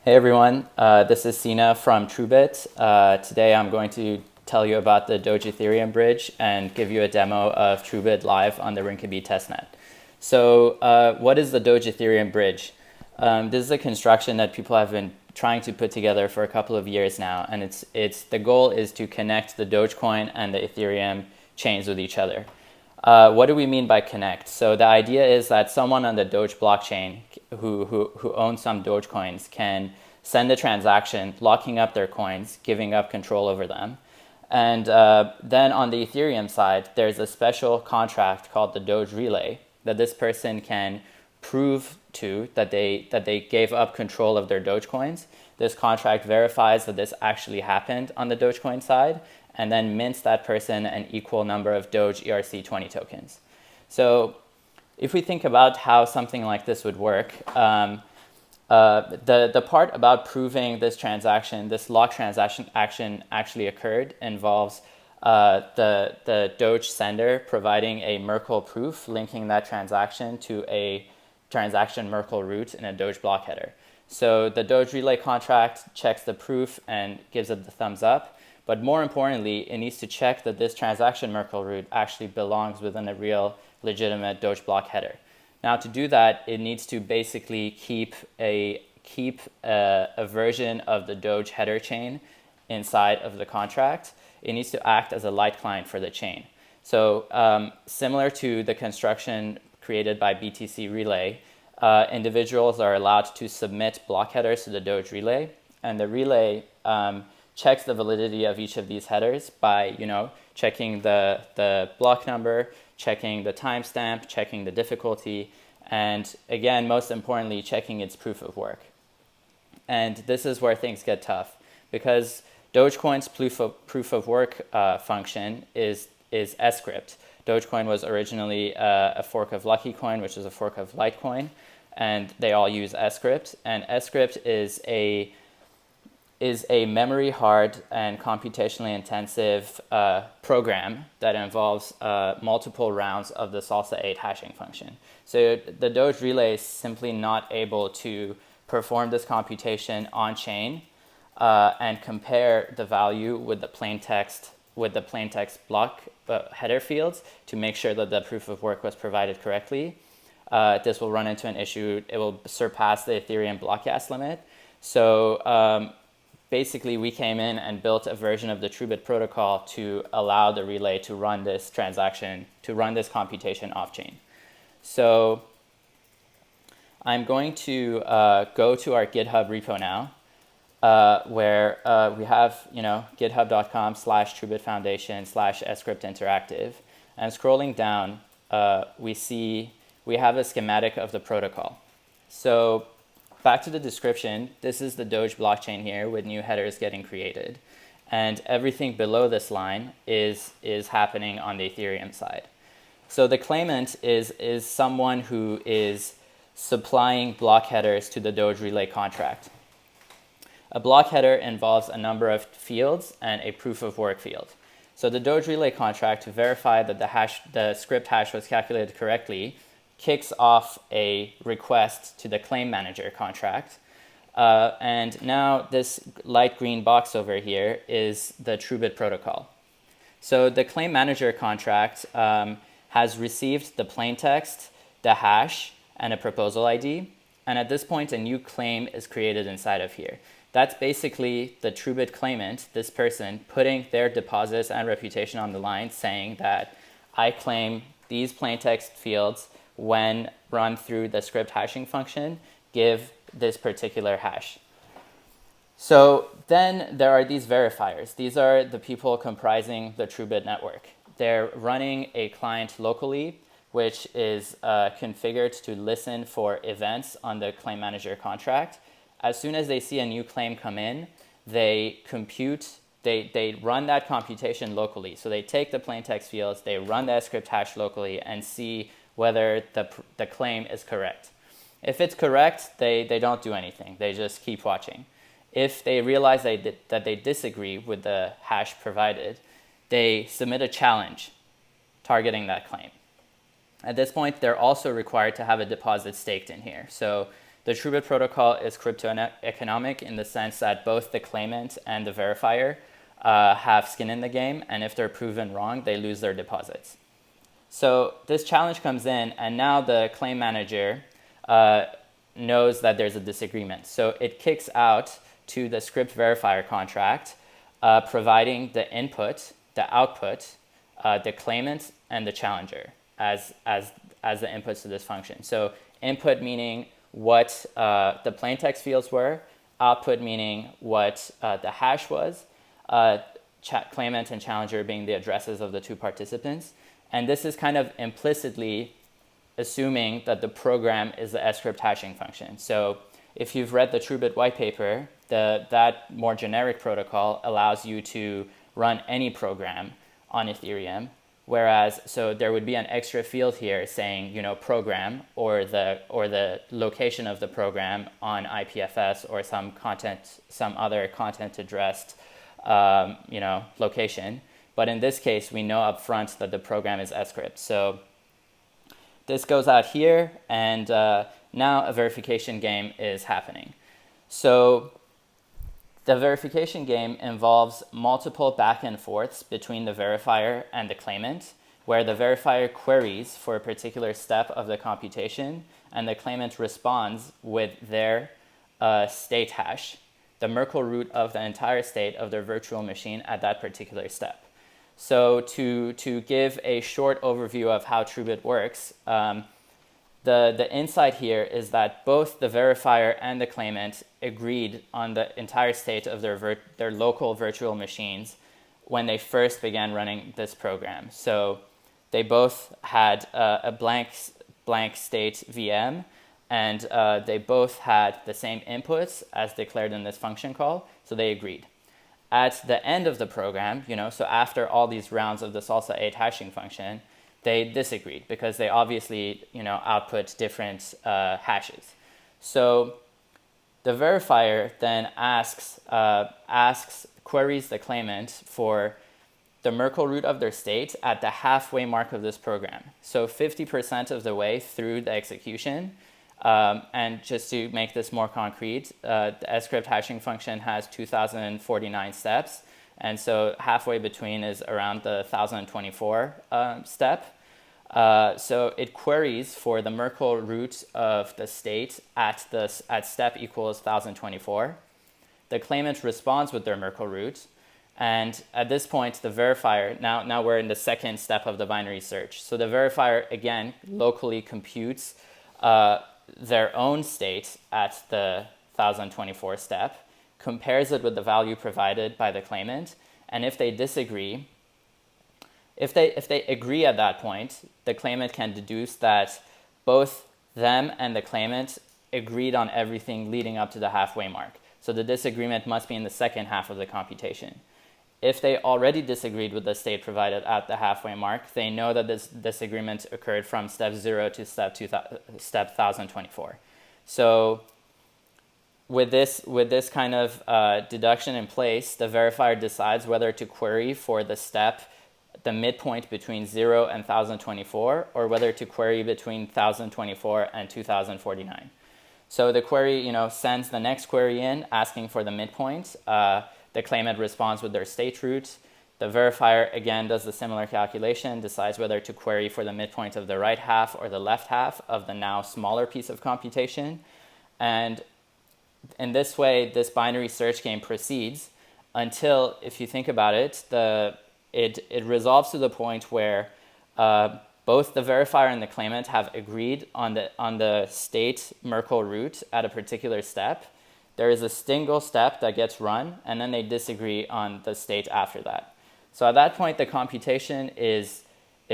Hey everyone, this is Sina from Truebit. Today I'm going to tell you about the Dogethereum bridge and give you a demo of Truebit live on the Rinkeby testnet. So what is the Dogethereum bridge? This is a construction that people have been trying to put together for a couple of years now, and the goal is to connect the Dogecoin and the Ethereum chains with each other. What do we mean by connect? So the idea is that someone on the Doge blockchain who owns some Dogecoins can send a transaction, locking up their coins, giving up control over them. And then on the Ethereum side, there's a special contract called the Doge relay that this person can prove to that they gave up control of their Dogecoins. This contract verifies that this actually happened on the Dogecoin side, and then mints that person an equal number of Doge ERC20 tokens. So if we think about how something like this would work, the part about proving this transaction, this lock transaction action actually occurred, involves the Doge sender providing a Merkle proof linking that transaction to a transaction Merkle root in a Doge block header. So the Doge relay contract checks the proof and gives it the thumbs up. But more importantly, it needs to check that this transaction Merkle root actually belongs within a real legitimate Doge block header. Now to do that, it needs to basically keep a version of the Doge header chain inside of the contract. It needs to act as a light client for the chain. So similar to the construction created by BTC Relay, individuals are allowed to submit block headers to the Doge relay, and the relay checks the validity of each of these headers by, checking the block number, checking the timestamp, checking the difficulty, and again, most importantly, checking its proof of work. And this is where things get tough, because Dogecoin's proof of work function is Scrypt. Dogecoin was originally a fork of Lucky Coin, which is a fork of Litecoin, and they all use Scrypt. And Scrypt is a memory hard and computationally intensive program that involves multiple rounds of the salsa8 hashing function. So the Doge relay is simply not able to perform this computation on chain and compare the value with the plain text block header fields to make sure that the proof of work was provided correctly. This will run into an issue. It will surpass the Ethereum block gas limit. So basically, we came in and built a version of the Truebit protocol to allow the relay to run this transaction, to run this computation off-chain. So I'm going to go to our GitHub repo now, where we have, github.com/TruebitFoundation/Scrypt Interactive. And scrolling down, we have a schematic of the protocol. So back to the description, this is the Doge blockchain here with new headers getting created. And everything below this line is happening on the Ethereum side. So the claimant is someone who is supplying block headers to the Doge relay contract. A block header involves a number of fields and a proof of work field. So the Doge relay contract, to verify that the script hash was calculated correctly, kicks off a request to the claim manager contract. And now this light green box over here is the Truebit protocol. So the claim manager contract has received the plaintext, the hash, and a proposal ID. And at this point, a new claim is created inside of here. That's basically the Truebit claimant, this person, putting their deposits and reputation on the line, saying that I claim these plaintext fields when run through the Scrypt hashing function, give this particular hash. So then there are these verifiers. These are the people comprising the Truebit network. They're running a client locally, which is configured to listen for events on the claim manager contract. As soon as they see a new claim come in, they run that computation locally. So they take the plaintext fields, they run the Scrypt hash locally and see whether the claim is correct. If it's correct, they don't do anything. They just keep watching. If they realize that they disagree with the hash provided, they submit a challenge targeting that claim. At this point, they're also required to have a deposit staked in here. So The Truebit protocol is crypto-economic in the sense that both the claimant and the verifier have skin in the game, and if they're proven wrong, they lose their deposits. So this challenge comes in, and now the claim manager knows that there's a disagreement. So it kicks out to the Scrypt verifier contract, providing the input, the output, the claimant, and the challenger as the inputs to this function. So input meaning what the plaintext fields were, output meaning what the hash was, claimant and challenger being the addresses of the two participants. And this is kind of implicitly assuming that the program is the Scrypt hashing function. So if you've read the Truebit white paper, that more generic protocol allows you to run any program on Ethereum, whereas so there would be an extra field here saying, you know, program or the location of the program on IPFS or some other content addressed location. But in this case, we know up front that the program is Scrypt. So this goes out here, and now a verification game is happening. So the verification game involves multiple back and forths between the verifier and the claimant, where the verifier queries for a particular step of the computation, and the claimant responds with their state hash, the Merkle root of the entire state of their virtual machine at that particular step. So to give a short overview of how Truebit works, the insight here is that both the verifier and the claimant agreed on the entire state of their local virtual machines when they first began running this program. So they both had a blank state VM, and they both had the same inputs as declared in this function call, so they agreed. At the end of the program, so after all these rounds of the Salsa-8 hashing function, they disagreed because they obviously, output different hashes. So the verifier then queries the claimant for the Merkle root of their state at the halfway mark of this program. So 50% of the way through the execution. And just to make this more concrete, the Scrypt hashing function has 2,049 steps. And so halfway between is around the 1,024 step. So it queries for the Merkle root of the state at step equals 1,024. The claimant responds with their Merkle root. And at this point, the verifier, now we're in the second step of the binary search. So the verifier, again, locally computes their own state at the 1,024 step, compares it with the value provided by the claimant, and if they disagree, if they agree at that point, the claimant can deduce that both them and the claimant agreed on everything leading up to the halfway mark. So the disagreement must be in the second half of the computation. If they already disagreed with the state provided at the halfway mark, they know that this disagreement occurred from step 0 to step 1,024. So with this kind of deduction in place, the verifier decides whether to query for the midpoint between 0 and 1,024, or whether to query between 1,024 and 2,049. So the query, sends the next query in asking for the midpoint. The claimant responds with their state root. The verifier, again, does the similar calculation, decides whether to query for the midpoint of the right half or the left half of the now smaller piece of computation. And in this way, this binary search game proceeds until, if you think about it, it resolves to the point where both the verifier and the claimant have agreed on the state Merkle root at a particular step. There is a single step that gets run, and then they disagree on the state after that. So at that point, the computation is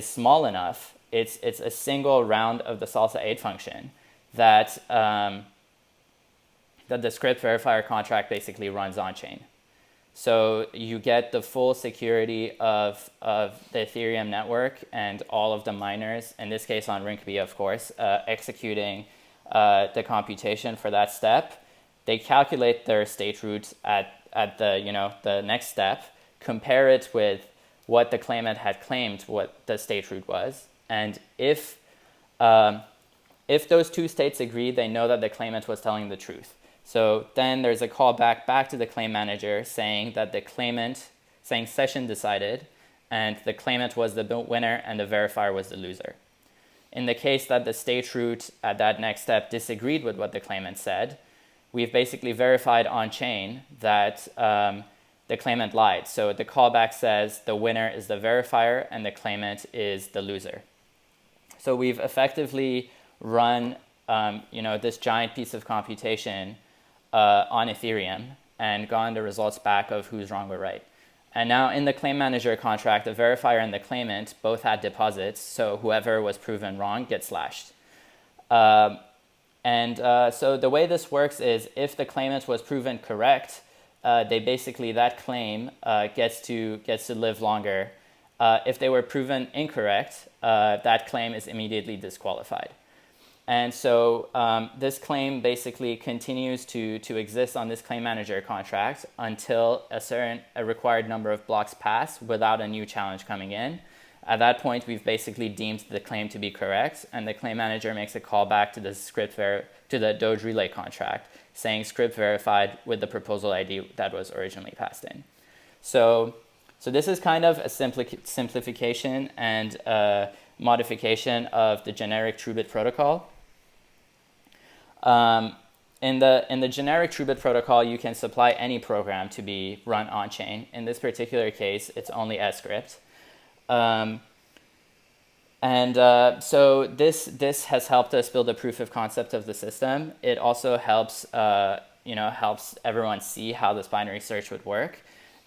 small enough. It's a single round of the Salsa-8 function that the Scrypt verifier contract basically runs on-chain. So you get the full security of the Ethereum network and all of the miners, in this case on Rinkeby, of course, executing the computation for that step. They calculate their state root at the next step, compare it with what the claimant had claimed what the state root was, and if if those two states agree, they know that the claimant was telling the truth. So then there's a callback back to the claim manager saying that the claimant, saying session decided, and the claimant was the winner and the verifier was the loser. In the case that the state root at that next step disagreed with what the claimant said, we've basically verified on-chain that the claimant lied. So the callback says the winner is the verifier and the claimant is the loser. So we've effectively run this giant piece of computation on Ethereum and gotten the results back of who's wrong or right. And now in the claim manager contract, the verifier and the claimant both had deposits, so whoever was proven wrong gets slashed. So the way this works is if the claimant was proven correct, that claim gets to live longer. If they were proven incorrect, that claim is immediately disqualified. And so this claim basically continues to exist on this claim manager contract until a required number of blocks pass without a new challenge coming in. At that point, we've basically deemed the claim to be correct, and the claim manager makes a callback to the to the Doge relay contract, saying Scrypt verified with the proposal ID that was originally passed in. So this is kind of a simplification and modification of the generic Truebit protocol. In the generic Truebit protocol, you can supply any program to be run on-chain. In this particular case, it's only Scrypt. So this has helped us build a proof of concept of the system. It also helps helps everyone see how this binary search would work.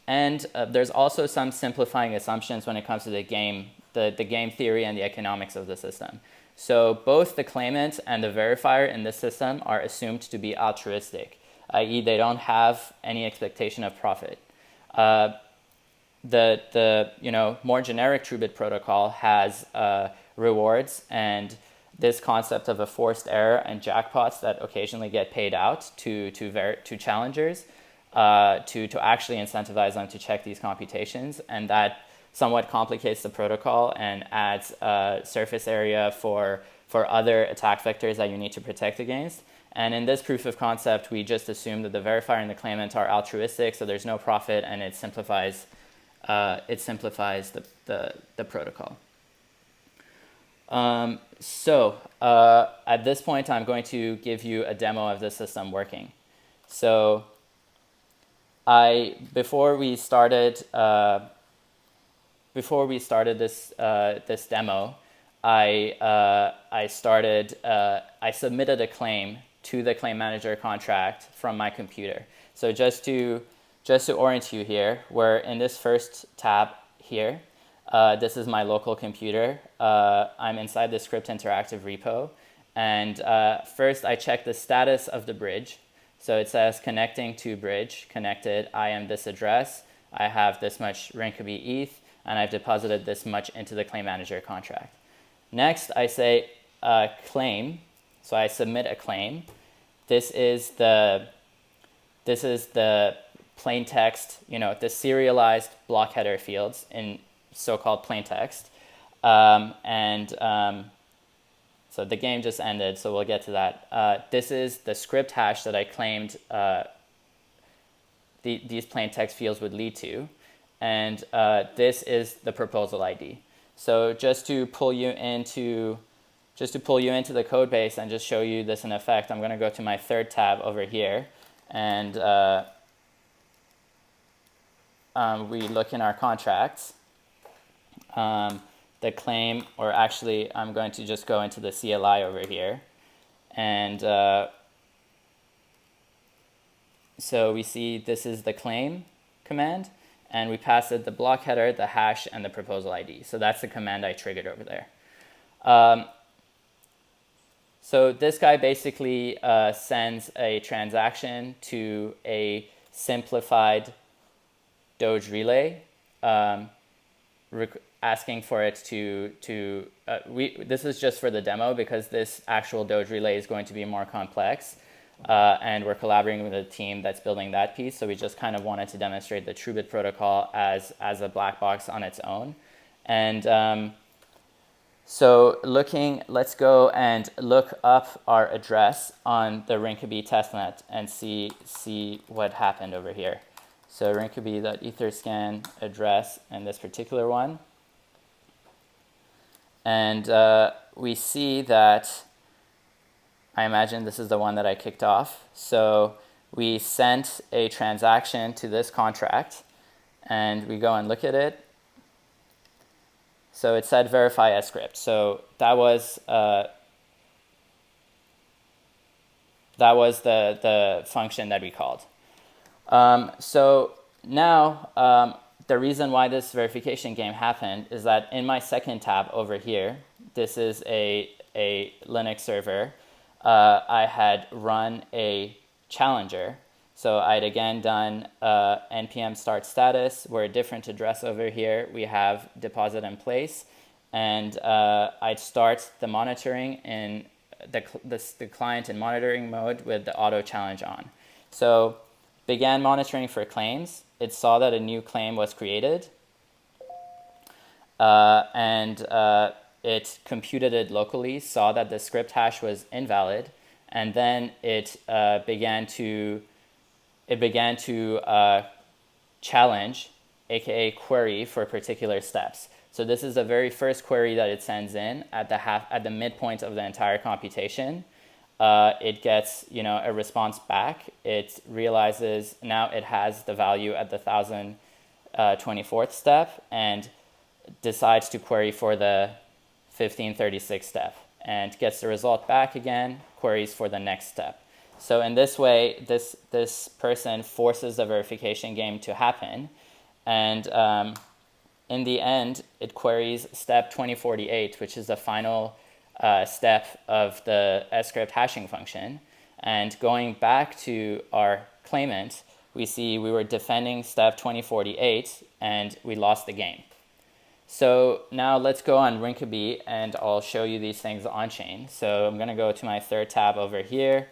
And there's also some simplifying assumptions when it comes to the game theory and the economics of the system. So both the claimant and the verifier in this system are assumed to be altruistic, i.e. they don't have any expectation of profit. The more generic Truebit protocol has rewards and this concept of a forced error and jackpots that occasionally get paid out to challengers to actually incentivize them to check these computations, and that somewhat complicates the protocol and adds surface area for other attack vectors that you need to protect against. And in this proof of concept, we just assume that the verifier and the claimant are altruistic, so there's no profit, and it simplifies the protocol. At this point, I'm going to give you a demo of the system working. So before we started this demo, I submitted a claim to the claim manager contract from my computer. So just to orient you here, we're in this first tab here. This is my local computer. I'm inside the Scrypt interactive repo. And first I check the status of the bridge. So it says connecting to bridge, connected, I am this address, I have this much Rinkeby ETH, and I've deposited this much into the claim manager contract. Next, I say claim. So I submit a claim. This is the plain text, the serialized block header fields in so-called plain text. So the game just ended, so we'll get to that. This is the script hash that I claimed these plain text fields would lead to. And this is the proposal ID. So just to pull you into the code base and just show you this in effect, I'm going to go to my third tab over here, and we look in our contracts. The claim, or actually I'm going to just go into the CLI over here, and so we see this is the claim command, and we pass it the block header, the hash, and the proposal ID. So that's the command I triggered over there. So this guy basically sends a transaction to a simplified Doge relay, asking for it this is just for the demo because this actual Doge relay is going to be more complex, and we're collaborating with a team that's building that piece, so we just kind of wanted to demonstrate the Truebit protocol as a black box on its own. And So let's go and look up our address on the Rinkeby testnet and see what happened over here. So rinkeby.etherscan address and this particular one. And we see that, I imagine this is the one that I kicked off. So we sent a transaction to this contract, and we go and look at it. So it said verify as Scrypt. So that was the function that we called. So now the reason why this verification game happened is that in my second tab over here, this is a Linux server, I had run a challenger. So I'd again done npm start status. We're a different address over here. We have deposit in place. And I'd start the monitoring in the client in monitoring mode with the auto challenge on. So began monitoring for claims. It saw that a new claim was created. It computed it locally, saw that the Scrypt hash was invalid, and then it began to challenge, aka query, for particular steps. So this is the very first query that it sends in at the midpoint of the entire computation. It gets a response back. It realizes now it has the value at the 1024th step and decides to query for the 1536 step and gets the result back again, queries for the next step. So in this way, this person forces the verification game to happen, and in the end, it queries step 2048, which is the final step of the Scrypt hashing function. And going back to our claimant, we see we were defending step 2048, and we lost the game. So now let's go on Rinkeby, and I'll show you these things on chain. So I'm going to go to my third tab over here.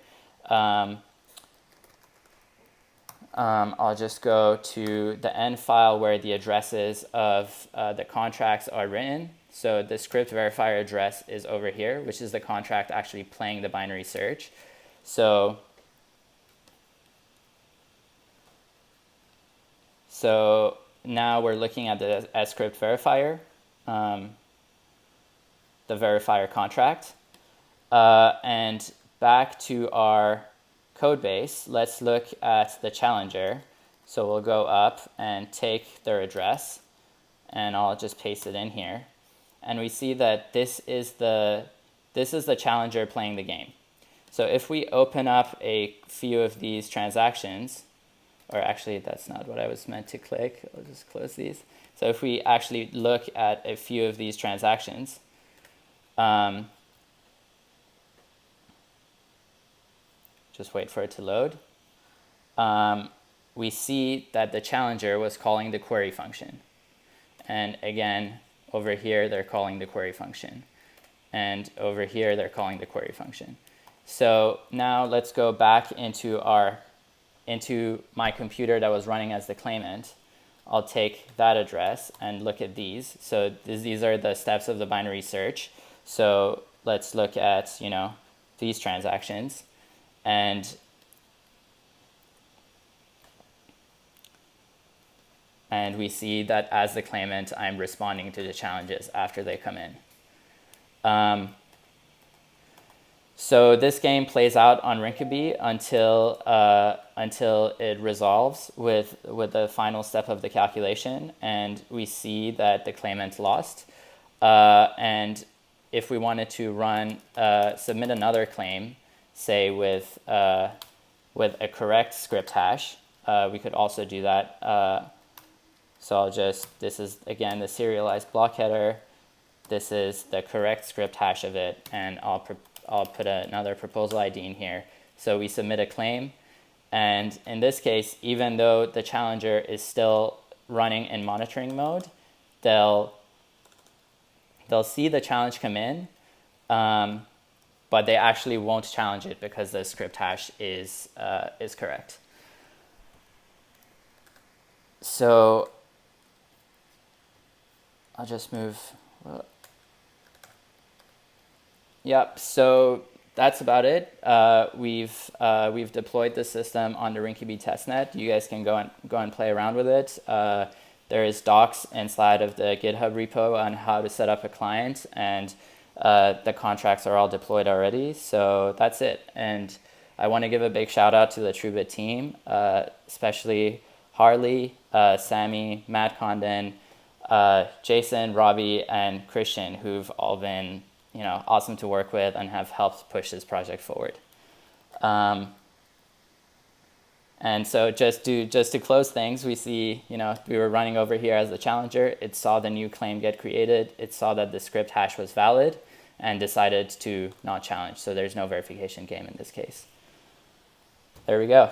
I'll just go to the end file where the addresses of the contracts are written. So the Scrypt verifier address is over here, which is the contract actually playing the binary search. So now we're looking at the Scrypt verifier, the verifier contract. And back to our code base, let's look at the challenger. So we'll go up and take their address, and I'll just paste it in here. And we see that this is the challenger playing the game. So if we open up a few of these transactions, or actually that's not what I was meant to click, I'll just close these. So if we actually look at a few of these transactions, just wait for it to load, we see that the challenger was calling the query function. And again, over here, they're calling the query function. And over here, they're calling the query function. So now let's go back into my computer that was running as the claimant. I'll take that address and look at these. So these are the steps of the binary search. So let's look at these transactions. And we see that as the claimant, I'm responding to the challenges after they come in. So this game plays out on Rinkeby until it resolves with the final step of the calculation, and we see that the claimant lost. And if we wanted to submit another claim, say with a correct Scrypt hash, we could also do that. So this is again the serialized block header. This is the correct Scrypt hash of it, and I'll put another proposal ID in here. So we submit a claim, and in this case, even though the challenger is still running in monitoring mode, they'll see the challenge come in, but they actually won't challenge it because the Scrypt hash is correct. So I'll just move. Yep. So that's about it. We've deployed the system on the Rinkeby testnet. You guys can go and play around with it. There is docs inside of the GitHub repo on how to set up a client, and the contracts are all deployed already. So that's it. And I want to give a big shout out to the Truebit team, especially Harley, Sammy, Matt Condon, Jason, Robbie, and Christian, who've all been awesome to work with and have helped push this project forward. And so just to close things, we see, we were running over here as the challenger. It saw the new claim get created. It saw that the Scrypt hash was valid and decided to not challenge. So there's no verification game in this case. There we go.